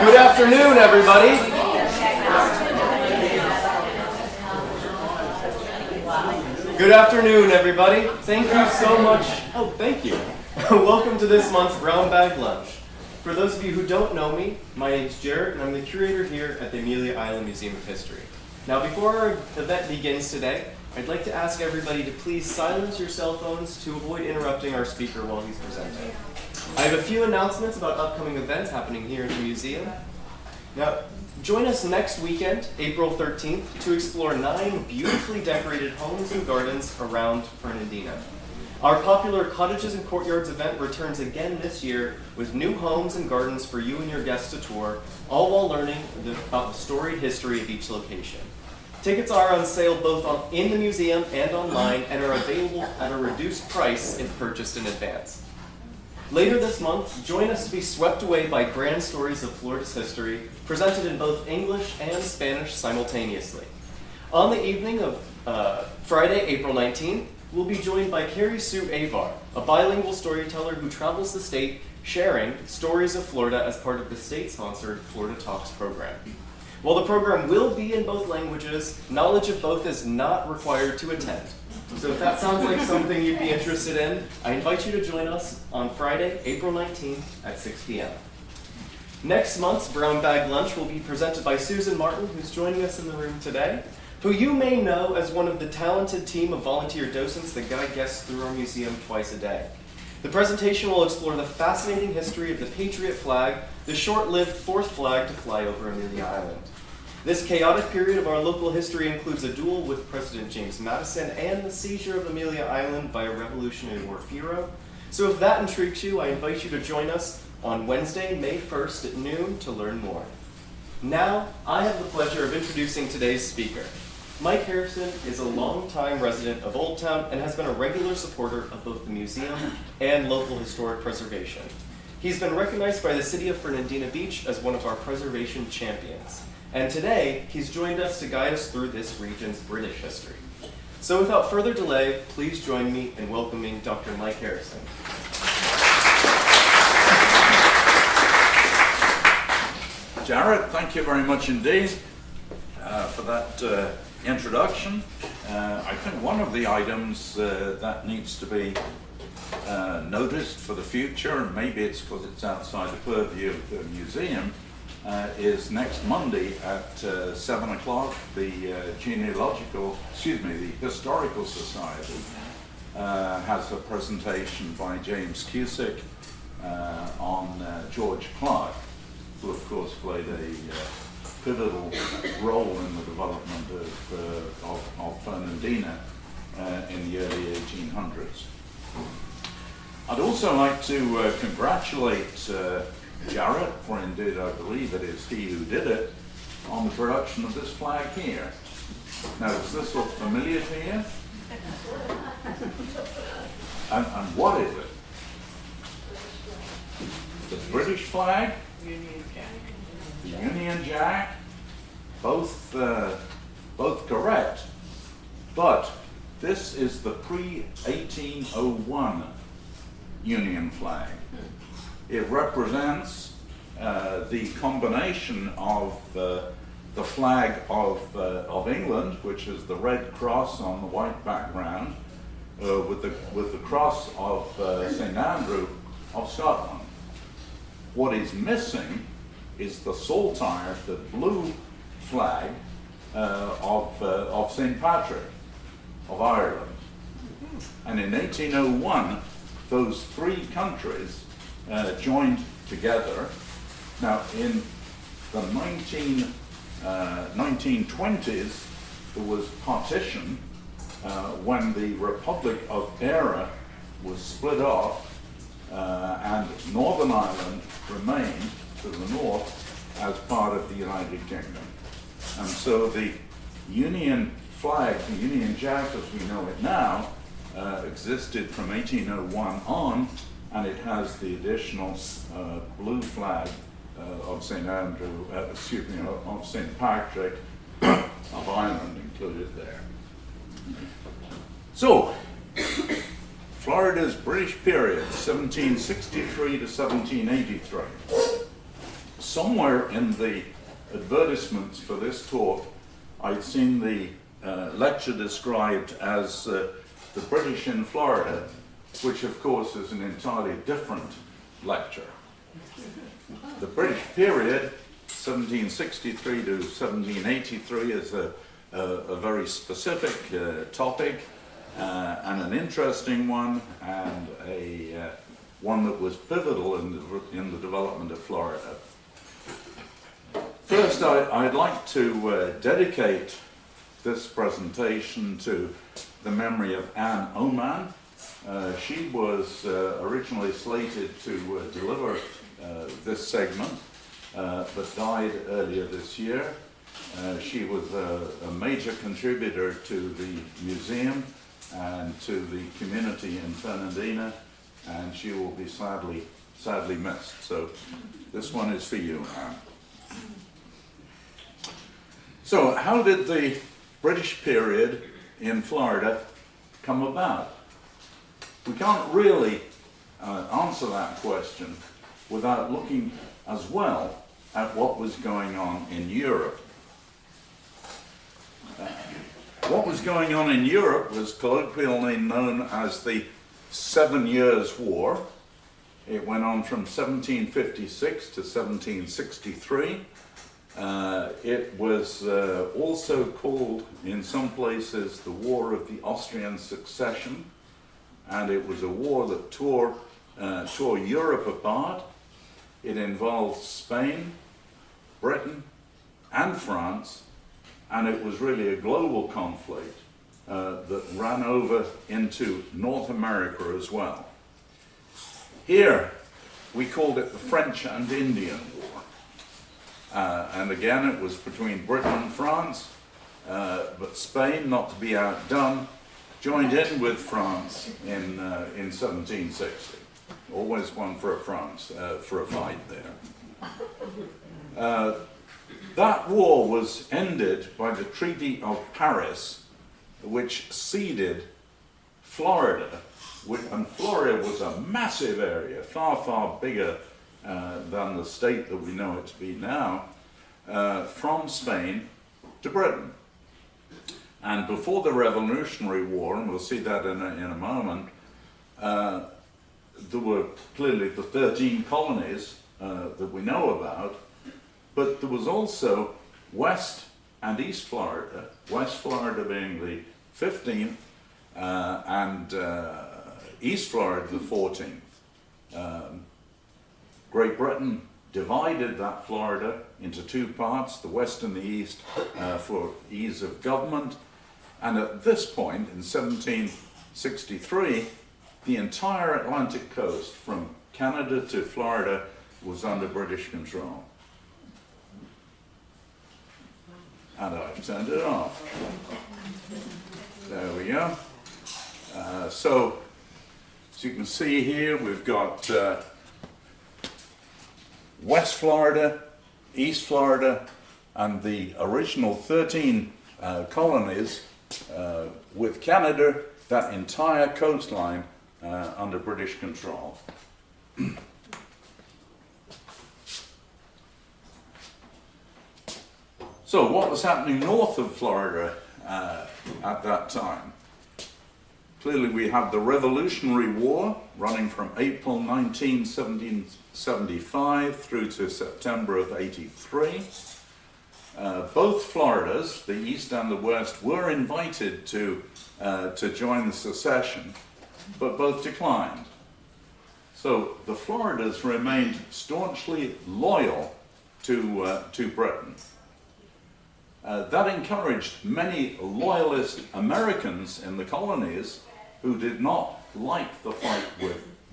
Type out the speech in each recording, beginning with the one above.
Good afternoon, everybody. Good afternoon, everybody. Thank you so much. Oh, thank you. Welcome to this month's Brown Bag Lunch. For those of you who don't know me, my name's Jared, and I'm the curator here at the Amelia Island Museum of History. Now, before our event begins today, I'd like to ask everybody to please silence your cell phones to avoid interrupting our speaker while he's presenting. I have a few announcements about upcoming events happening here in the museum. Now, join us next weekend, April 13th, to explore 9 beautifully decorated homes and gardens around Fernandina. Our popular Cottages and Courtyards event returns again this year with new homes and gardens for you and your guests to tour, all while learning about the storied history of each location. Tickets are on sale both in the museum and online and are available at a reduced price if purchased in advance. Later this month, join us to be swept away by grand stories of Florida's history, presented in both English and Spanish simultaneously. On the evening of Friday, April 19th, we'll be joined by Carrie Sue Avar, a bilingual storyteller who travels the state sharing stories of Florida as part of the state-sponsored Florida Talks program. While the program will be in both languages, knowledge of both is not required to attend. So if that sounds like something you'd be interested in, I invite you to join us on Friday, April 19th at 6 p.m. Next month's Brown Bag Lunch will be presented by Susan Martin, who's joining us in the room today, who you may know as one of the talented team of volunteer docents that guide guests through our museum twice a day. The presentation will explore the fascinating history of the Patriot flag, the short-lived fourth flag to fly over Amelia Island. This chaotic period of our local history includes a duel with President James Madison and the seizure of Amelia Island by a Revolutionary War hero. So if that intrigues you, I invite you to join us on Wednesday, May 1st at noon to learn more. Now, I have the pleasure of introducing today's speaker. Mike Harrison is a longtime resident of Old Town and has been a regular supporter of both the museum and local historic preservation. He's been recognized by the city of Fernandina Beach as one of our preservation champions. And today, he's joined us to guide us through this region's British history. So without further delay, please join me in welcoming Dr. Mike Harrison. Jared, thank you very much indeed for that introduction. I think one of the items that needs to be noticed for the future, and maybe it's because it's outside the purview of the museum, is next Monday at 7 o'clock. The the Historical Society has a presentation by James Cusick on George Clark, who of course played a pivotal role in the development of Fernandina in the early 1800s. I'd also like to congratulate Jarrett, for indeed I believe it is he who did it, on the production of this flag here. Now, does this look familiar to you? And what is it? The British flag? Union Jack. The Union Jack? Both correct. But this is the pre-1801 Union flag. It represents the combination of the flag of England, which is the red cross on the white background, with the cross of St. Andrew of Scotland. What is missing is the saltire, the blue flag of St. Patrick of Ireland. And in 1801, those three countries joined together. Now, in the 1920s, there was partition when the Republic of Eire was split off, and Northern Ireland remained to the north as part of the United Kingdom. And so the Union flag, the Union Jack as we know it now, existed from 1801 on, and it has the additional blue flag of St. Andrew, of St. Patrick of Ireland included there. So, Florida's British period, 1763 to 1783. somewhere in the advertisements for this talk, I'd seen the lecture described as the British in Florida, which of course is an entirely different lecture. The British period, 1763 to 1783, is a very specific topic and an interesting one, and one that was pivotal in the development of Florida. First, I'd like to dedicate this presentation to the memory of Anne Oman. She was originally slated to deliver this segment, but died earlier this year. She was a major contributor to the museum and to the community in Fernandina, and she will be sadly missed. So this one is for you, Anne. So how did the British period in Florida come about? We can't really answer that question without looking as well at what was going on in Europe. What was going on in Europe was colloquially known as the 7 Years' War. It went on from 1756 to 1763. It was also called, in some places, the War of the Austrian Succession, and it was a war that tore Europe apart. It involved Spain, Britain, and France, and it was really a global conflict that ran over into North America as well. Here, we called it the French and Indian War. And again, it was between Britain and France, but Spain, not to be outdone, joined in with France in 1760. Always one for France, for a fight there. That war was ended by the Treaty of Paris, which ceded Florida, and Florida was a massive area, far, far bigger than the state that we know it to be now, from Spain to Britain. And before the Revolutionary War, and we'll see that in a moment, there were clearly the 13 colonies that we know about, but there was also West and East Florida, West Florida being the 15th, and East Florida the 14th. Great Britain divided that Florida into two parts, the West and the East, for ease of government. And at this point, in 1763, the entire Atlantic coast, from Canada to Florida, was under British control. And I've turned it off. There we go. So, as you can see here, we've got West Florida, East Florida, and the original 13 colonies with Canada, that entire coastline under British control. So what was happening north of Florida at that time? Clearly we had the Revolutionary War running from April 19, 1775 through to September of 83. Both Floridas, the East and the West, were invited to join the secession, but both declined. So the Floridas remained staunchly loyal to Britain. That encouraged many loyalist Americans in the colonies who did not like the fight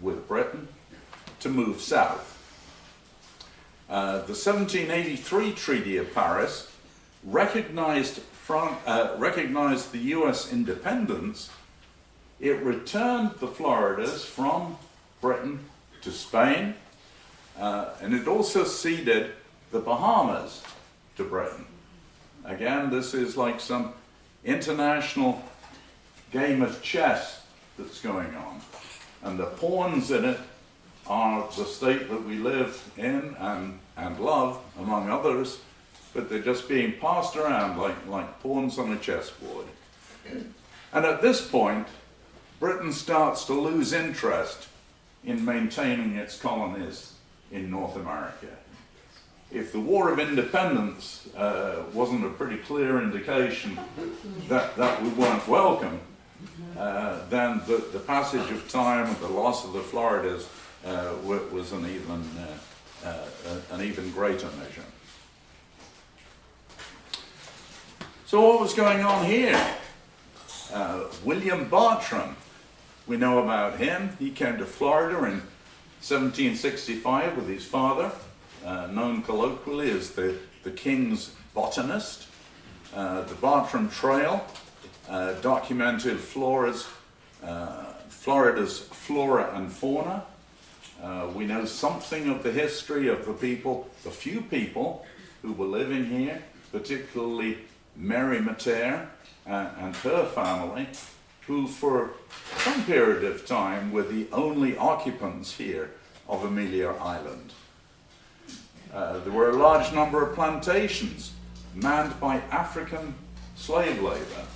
with Britain to move south. The 1783 Treaty of Paris recognized the US independence. It returned the Floridas from Britain to Spain, and it also ceded the Bahamas to Britain. Again, this is like some international game of chess that's going on. And the pawns in it are the state that we live in and love, among others, but they're just being passed around like pawns on a chessboard. And at this point, Britain starts to lose interest in maintaining its colonies in North America. If the War of Independence wasn't a pretty clear indication that we weren't welcome, then the passage of time and the loss of the Floridas was an even greater measure. So what was going on here? William Bartram, we know about him. He came to Florida in 1765 with his father, known colloquially as the King's botanist. The Bartram Trail documented Florida's flora and fauna. We know something of the history of the few people who were living here, particularly Mary Mater and her family, who for some period of time were the only occupants here of Amelia Island. There were a large number of plantations manned by African slave labor.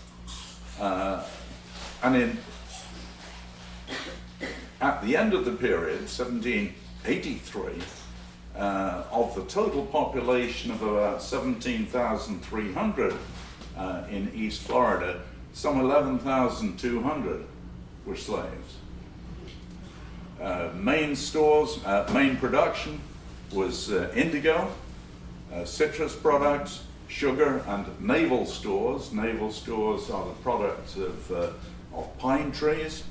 At the end of the period, 1783, of the total population of about 17,300 in East Florida, some 11,200 were slaves. Main production was indigo, citrus products, sugar, and naval stores. Naval stores are the products of pine trees.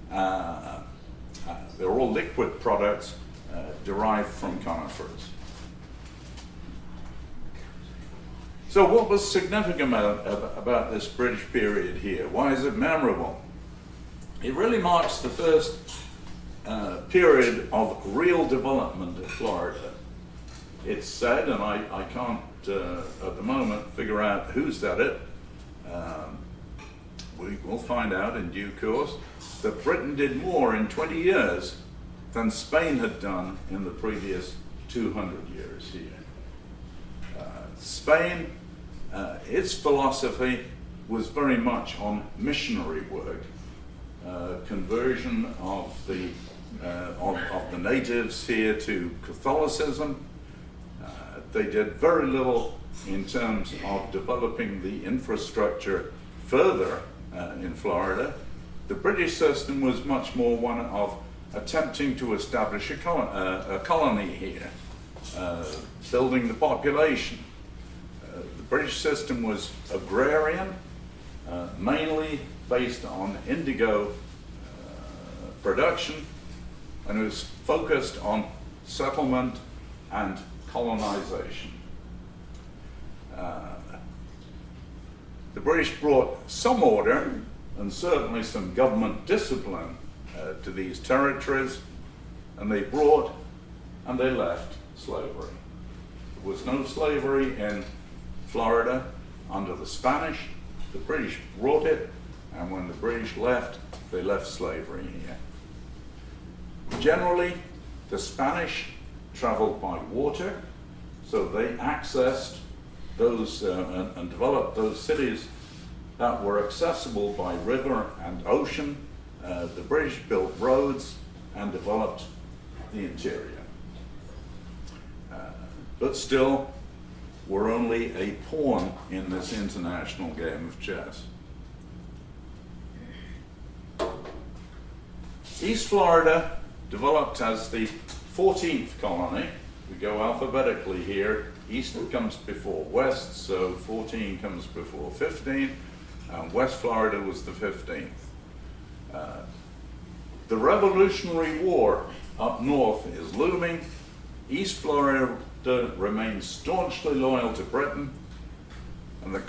They're all liquid products derived from conifers. So what was significant about this British period here? Why is it memorable? It really marks the first period of real development in Florida. It's said, and I can't at the moment figure out who said it, we will find out in due course, that Britain did more in 20 years than Spain had done in the previous 200 years here. Spain, its philosophy was very much on missionary work, conversion of the natives here to Catholicism. They did very little in terms of developing the infrastructure further in Florida. The British system was much more one of attempting to establish a colony here, building the population. The British system was agrarian, mainly based on indigo production, and it was focused on settlement and colonization. The British brought some order and certainly some government discipline to these territories, and they brought and they left slavery. There was no slavery in Florida under the Spanish. The British brought it, and when the British left, they left slavery here. Generally, the Spanish traveled by water, so they accessed those and developed those cities that were accessible by river and ocean. The British built roads and developed the interior. But still, we're only a pawn in this international game of chess. East Florida developed as the 14th colony. We go alphabetically here. East comes before West, so 14 comes before 15. West Florida was the 15th. The Revolutionary War up north is looming. East Florida remains staunchly loyal to Britain, and the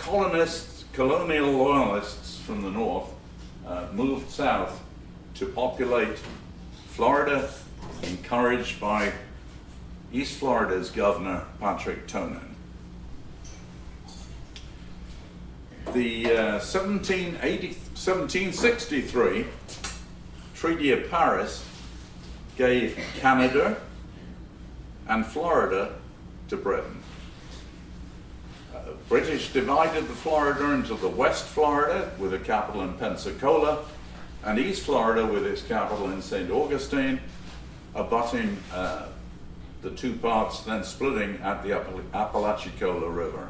colonial loyalists from the north moved south to populate Florida, encouraged by East Florida's governor, Patrick Tonin. The 1763 Treaty of Paris gave Canada and Florida to Britain. British divided the Florida into the West Florida with a capital in Pensacola and East Florida with its capital in St. Augustine, abutting the two parts, then splitting at the Apalachicola River.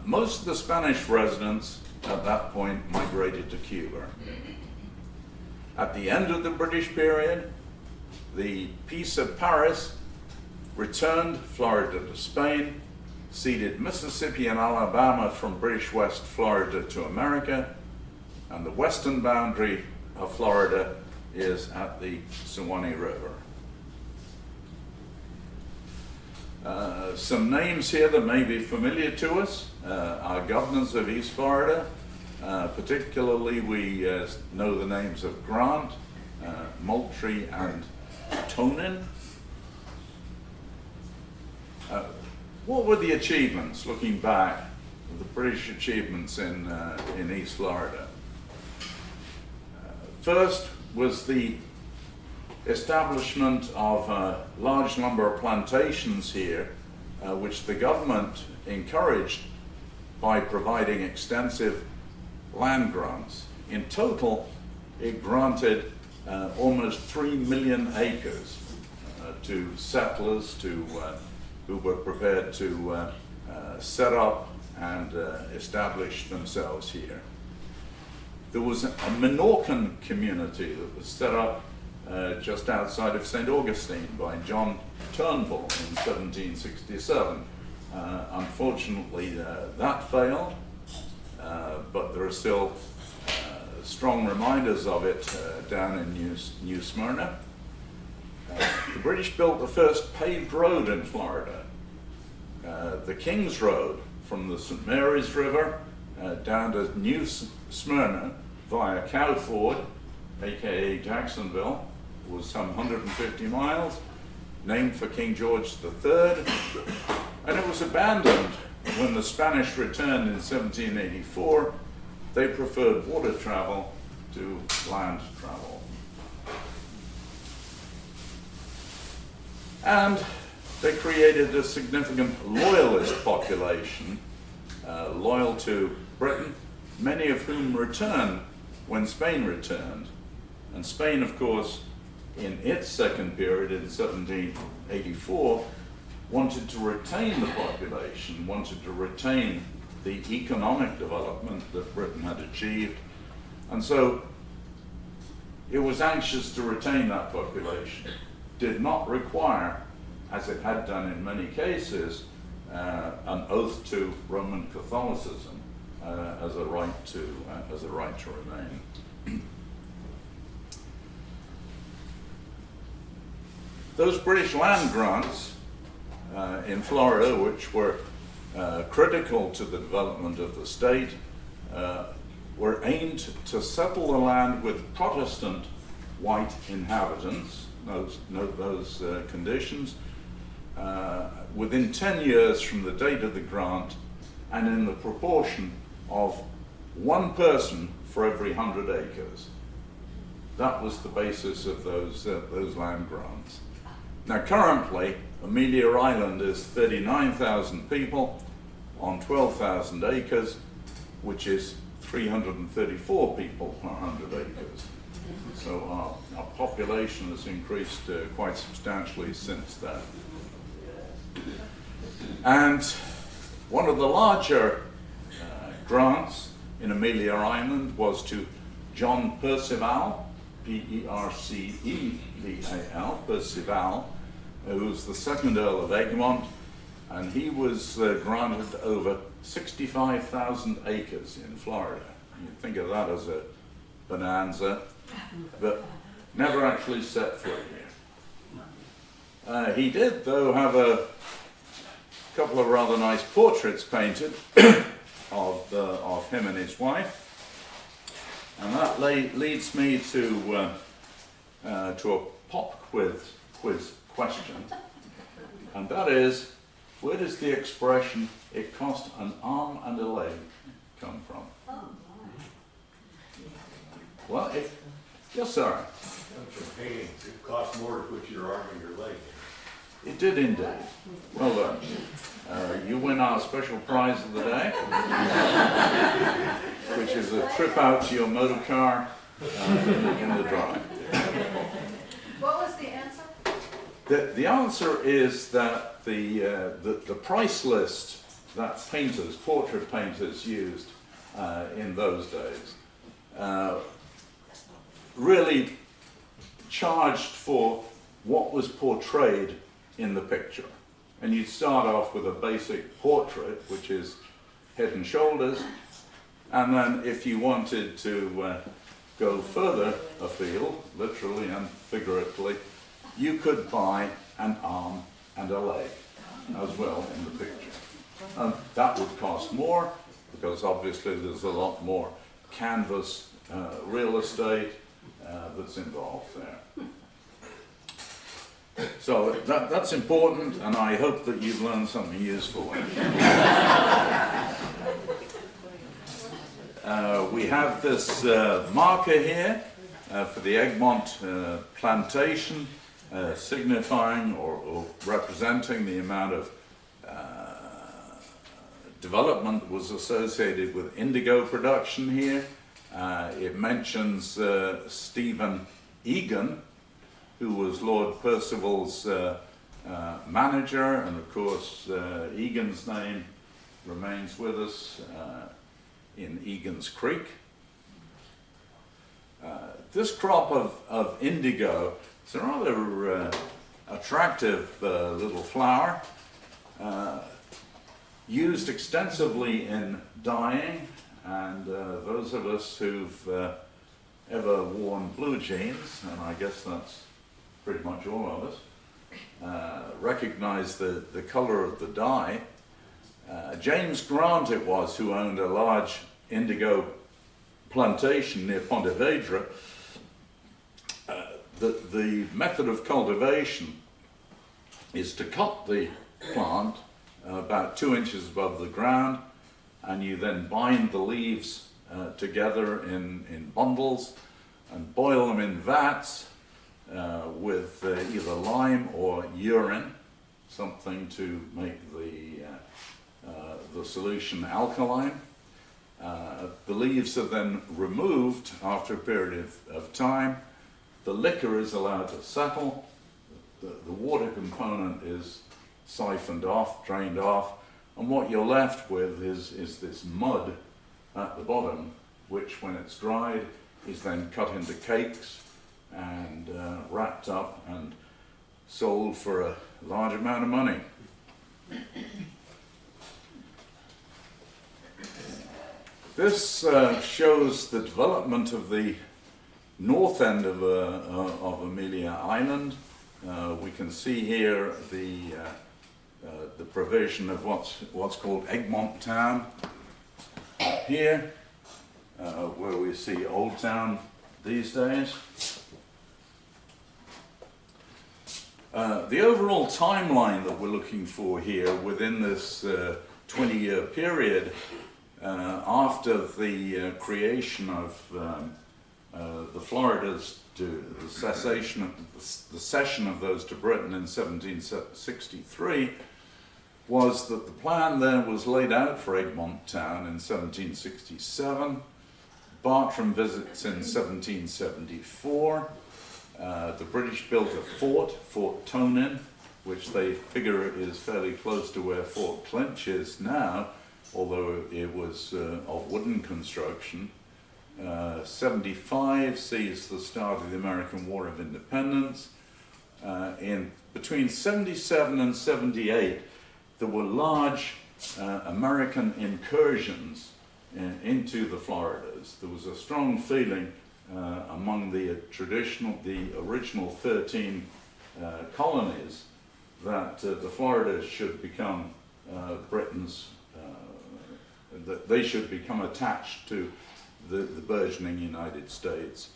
Most of the Spanish residents at that point migrated to Cuba. At the end of the British period, the Peace of Paris returned Florida to Spain, ceded Mississippi and Alabama from British West Florida to America, and the western boundary of Florida is at the Suwannee River. Some names here that may be familiar to us. Our governors of East Florida, particularly we know the names of Grant, Moultrie, and Tonin. What were the achievements, looking back, the British achievements in East Florida? First was the establishment of a large number of plantations here, which the government encouraged by providing extensive land grants. In total, it granted almost 3 million acres to settlers who were prepared to set up and establish themselves here. There was a Minorcan community that was set up just outside of St. Augustine by John Turnbull in 1767. Unfortunately, that failed, but there are still strong reminders of it down in New Smyrna. The British built the first paved road in Florida, the King's Road from the St. Mary's River down to New Smyrna via Cow Ford, aka Jacksonville. It was some 150 miles, named for King George III, and it was abandoned when the Spanish returned in 1784. They preferred water travel to land travel. And they created a significant loyalist population, loyal to Britain, many of whom returned when Spain returned. And Spain, of course, in its second period in 1784, wanted to retain the population, wanted to retain the economic development that Britain had achieved. And so it was anxious to retain that population. Did not require, as it had done in many cases, an oath to Roman Catholicism as a right to remain. Those British land grants in Florida, which were critical to the development of the state, were aimed to settle the land with Protestant white inhabitants. Note those conditions. Within 10 years from the date of the grant, and in the proportion of 1 person for every 100 acres. That was the basis of those land grants. Now currently, Amelia Island is 39,000 people on 12,000 acres, which is 334 people per 100 acres. So our population has increased quite substantially since then. And one of the larger grants in Amelia Island was to John Percival, Perceval, Percival, who was the second Earl of Egmont, and he was granted over 65,000 acres in Florida. You think of that as a bonanza, but never actually set foot here. He did, though, have a couple of rather nice portraits painted of him and his wife, and that leads me to a pop quiz question, and that is, where does the expression "it cost an arm and a leg" come from? Well, Yes, sir. Some paintings, it costs more to put your arm and your leg in. It did indeed. Well done. You win our special prize of the day, which is a trip out to your motor car in the drive. What was the answer? The answer is that the price list that painters, portrait painters, used in those days really charged for what was portrayed in the picture. And you'd start off with a basic portrait, which is head and shoulders, and then if you wanted to go further afield, literally and figuratively, you could buy an arm and a leg as well in the picture. And that would cost more, because obviously there's a lot more canvas real estate that's involved there. So that's important, and I hope that you've learned something useful. We have this marker here for the Egmont plantation, signifying or representing the amount of development that was associated with indigo production here. It mentions Stephen Egan, who was Lord Percival's manager, and of course Egan's name remains with us in Egan's Creek. This crop of indigo is a rather attractive little flower, used extensively in dyeing, and those of us who've ever worn blue jeans, and I guess that's pretty much all of us, recognize the color of the dye. James Grant it was who owned a large indigo plantation near Pontevedra. The method of cultivation is to cut the plant about 2 inches above the ground, and you then bind the leaves together in bundles and boil them in vats with either lime or urine, something to make the solution alkaline. The leaves are then removed after a period of time. The liquor is allowed to settle. The water component is siphoned off, drained off, and what you're left with is this mud at the bottom, which when it's dried is then cut into cakes and wrapped up and sold for a large amount of money. This shows the development of the north end of Amelia Island. We can see here the provision of what's called Egmont Town here, where we see Old Town these days. The overall timeline that we're looking for here within this 20-year period after the creation of the Floridas, to the cession of those to Britain in 1763, was that the plan then was laid out for Egmont Town in 1767. Bartram visits in 1774. The British built a fort, Fort Tonin, which they figure is fairly close to where Fort Clinch is now, although it was of wooden construction. 75 sees the start of the American War of Independence. In between 77 and 78, there were large American incursions into the Floridas. There was a strong feeling among the original 13 colonies that the Floridas should become Britain's, that they should become attached to the burgeoning United States.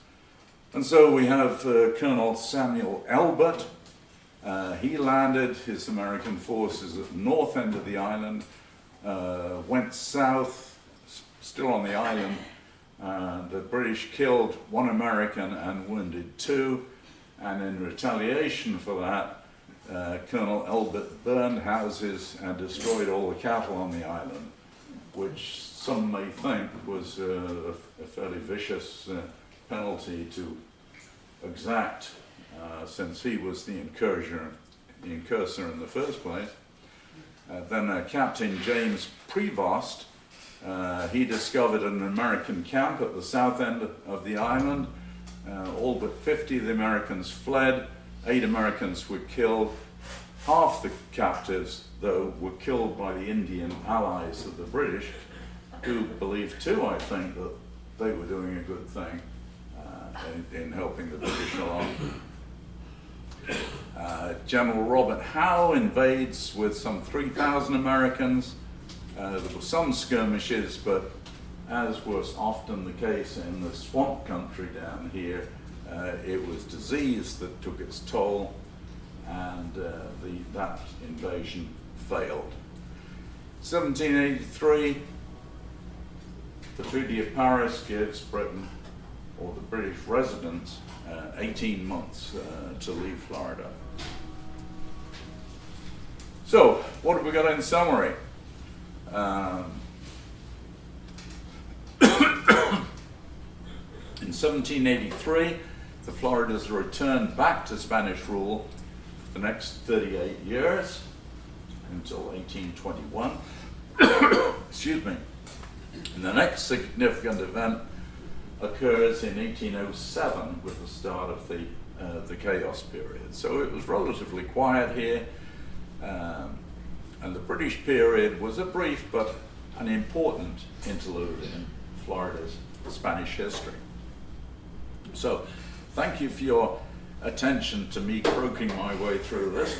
And so we have Colonel Samuel Elbert. He landed his American forces at the north end of the island, went south, still on the island, The British killed 1 American and wounded 2, and in retaliation for that, Colonel Elbert burned houses and destroyed all the cattle on the island, which some may think was a fairly vicious penalty to exact, since he was the incursor in the first place. Then Captain James Prevost, he discovered an American camp at the south end of the island. All but 50 of the Americans fled, 8 Americans were killed. Half the captives, though, were killed by the Indian allies of the British, who believed too, I think, that they were doing a good thing in helping the British along. General Robert Howe invades with some 3,000 Americans. There were some skirmishes, but as was often the case in the swamp country down here, it was disease that took its toll, and that invasion failed. 1783, the Treaty of Paris gives Britain, or the British residents, 18 months to leave Florida. So, what have we got in summary? In 1783, the Floridas returned back to Spanish rule for the next 38 years, until 1821. Excuse me. And the next significant event occurs in 1807 with the start of the chaos period. So it was relatively quiet here, and the British period was a brief but an important interlude in Florida's Spanish history. So thank you for your attention to me croaking my way through this.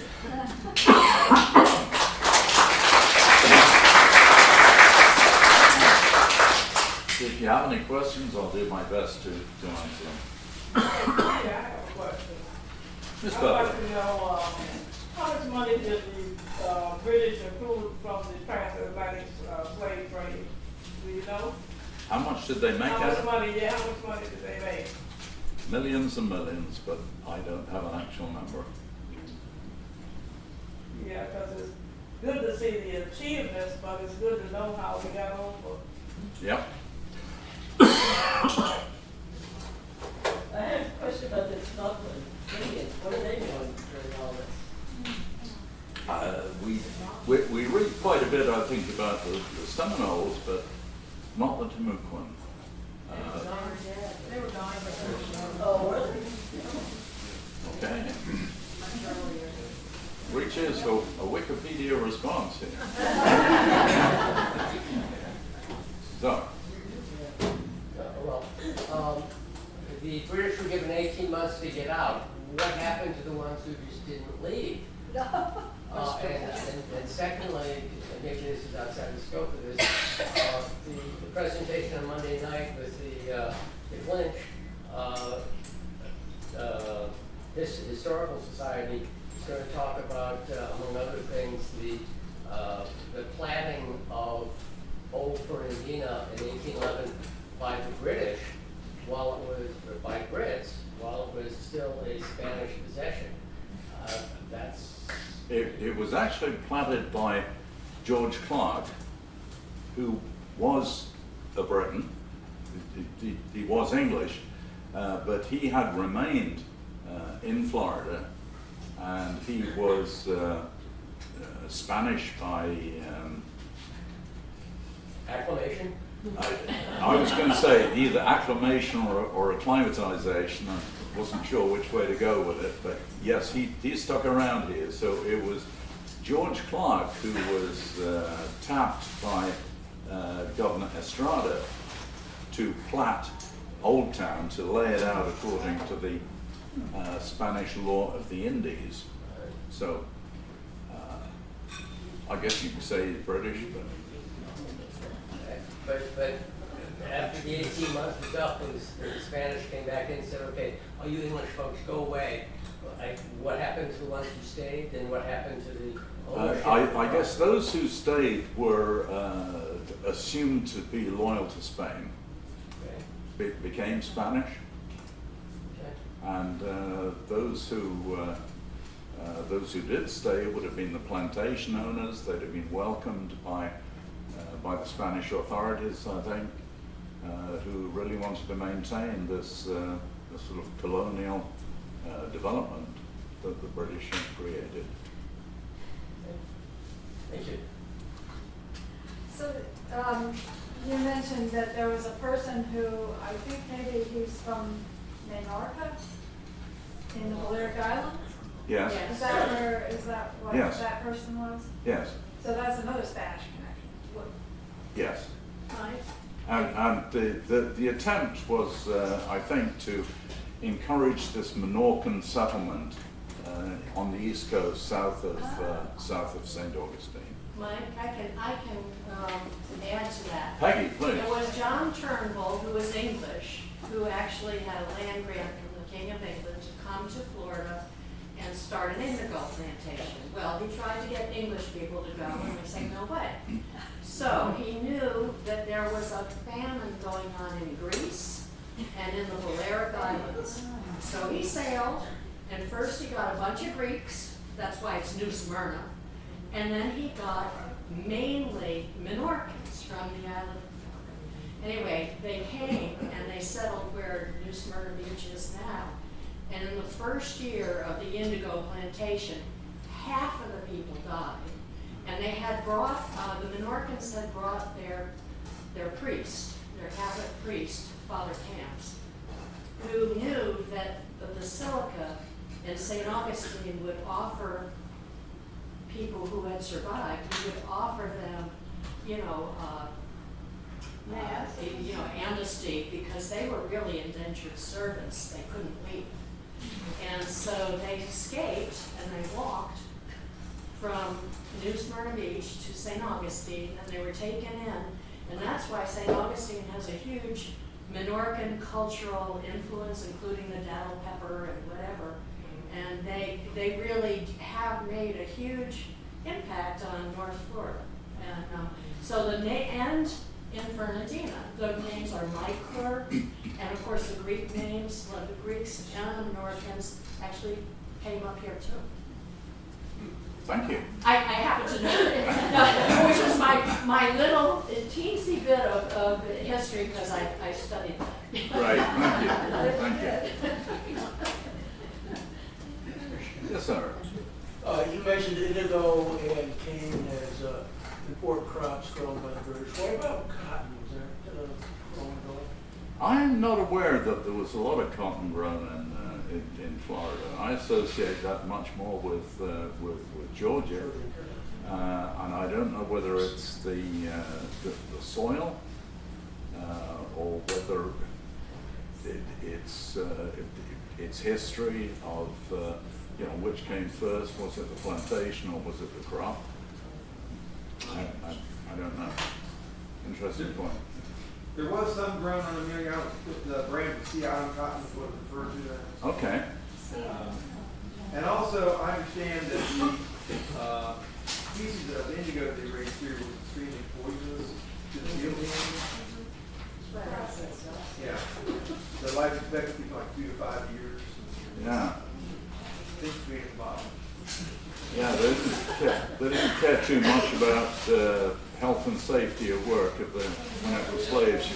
If you have any questions, I'll do my best to answer them. Yeah, I have a question. Ms. I'd Butler. like to know how much money did the British accrue from the transatlantic slave trade? Do you know? How much did they make How out much of it? money? Yeah, how much money did they make? Millions and millions, but I don't have an actual number. Yeah, because it's good to see the achievements, but it's good to know how we got over. Yep. I have a question about the Scotland Indians. What are they doing during all this? We read quite a bit, I think, about the Seminoles, but not the Tumultuous. They were dying. Oh, really? Okay. Which is a Wikipedia response here. So, the British were given 18 months to get out. What happened to the ones who just didn't leave? And secondly, and maybe this is outside the scope of this, the presentation on Monday night with the Lynch Historical Society is going to talk about, among other things, the planting of Old Fernandina in 1811 by the British, while it was, or by Brits, while it was still a Spanish possession. it was actually planted by George Clark, who was a Briton. He was English, but he had remained in Florida, and he was Spanish by Acclamation? I was going to say either acclamation or acclimatization. I wasn't sure which way to go with it, but yes, he stuck around here. So it was George Clark who was tapped by Governor Estrada to plat Old Town, to lay it out according to the Spanish law of the Indies. So I guess you could say he's British, But after the 18 months was up, and the Spanish came back in and said, okay, all you English folks, go away. What happened to the ones who stayed, and what happened to the ownership? I guess those who stayed were assumed to be loyal to Spain. Okay. became Spanish, Okay. and those who did stay would have been the plantation owners. They'd have been welcomed by the Spanish authorities, I think, who really wanted to maintain this sort of colonial development that the British had created. Thank you. So, you mentioned that there was a person who, I think maybe he's from Minorca in the Balearic Islands? Yes. Is that what Yes. that person was? Yes. So that's another Spanish connection. What- Yes. Right. And the attempt was, I think, to encourage this Minorcan settlement on the east coast, south of St. Augustine. Mike, I can add to that. Peggy, please. It was John Turnbull, who was English, who actually had a land grant from the King of England to come to Florida and start an indigo plantation. Well, he tried to get English people to go, and they said, no way. So he knew that there was a famine going on in Greece and in the Balearic Islands. So he sailed, and first he got a bunch of Greeks, that's why it's New Smyrna, and then he got mainly Minorcans from the island of Minorca. Anyway, they came and they settled where New Smyrna Beach is now. And in the first year of the indigo plantation, half of the people died. And they had brought, the Minorcans had brought their priest, their Catholic priest, Father Camps, who knew that the basilica in St. Augustine would offer people who had survived, he would offer them, amnesty, because they were really indentured servants. They couldn't leave. And so they escaped and they walked from New Smyrna Beach to St. Augustine, and they were taken in. And that's why St. Augustine has a huge Minorcan cultural influence, including the datil pepper and whatever. And they really have made a huge impact on North Florida. And so and in Fernandina, the names are Myclur, and of course the Greek names, well, the Greeks and the Minorcans actually came up here too. Thank you. I happen to know, which is my little teensy bit of history, because I studied that. Right, thank you. Yes, sir. You mentioned indigo and cane as important crops grown by the British. What about cotton? Was there grown at all? I'm not aware that there was a lot of cotton grown in Florida. I associate that much more with Georgia, and I don't know whether it's the soil or whether it's history of which came first. Was it the plantation or was it the crop? I don't know. Interesting point. There was some grown on Amelia Island with the brand of Sea Island cotton, is what it referred to as. Okay. And also, I understand that the species of indigo that they raised here was extremely poisonous to the field animals. Yeah. The life expectancy is like 2 to 5 years. Yeah. Things to be at the bottom. Yeah, they didn't care too much about health and safety at work when it was slaves.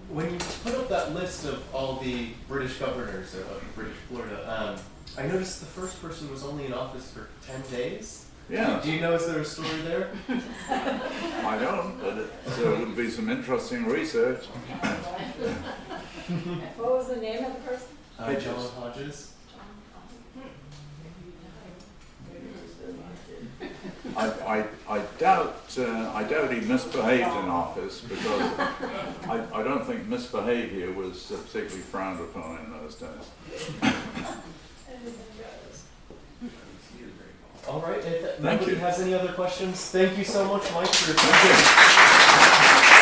When you put up that list of all the British governors of British Florida, I noticed the first person was only in office for 10 days. Yeah. Do you know, is there a story there? I don't, but it would be some interesting research. What was the name of the person? John Hodges. I doubt he misbehaved in office, because I don't think misbehavior was particularly frowned upon in those days. All right, if Thank nobody you. has any other questions, thank you so much, Mike, for your Thank you.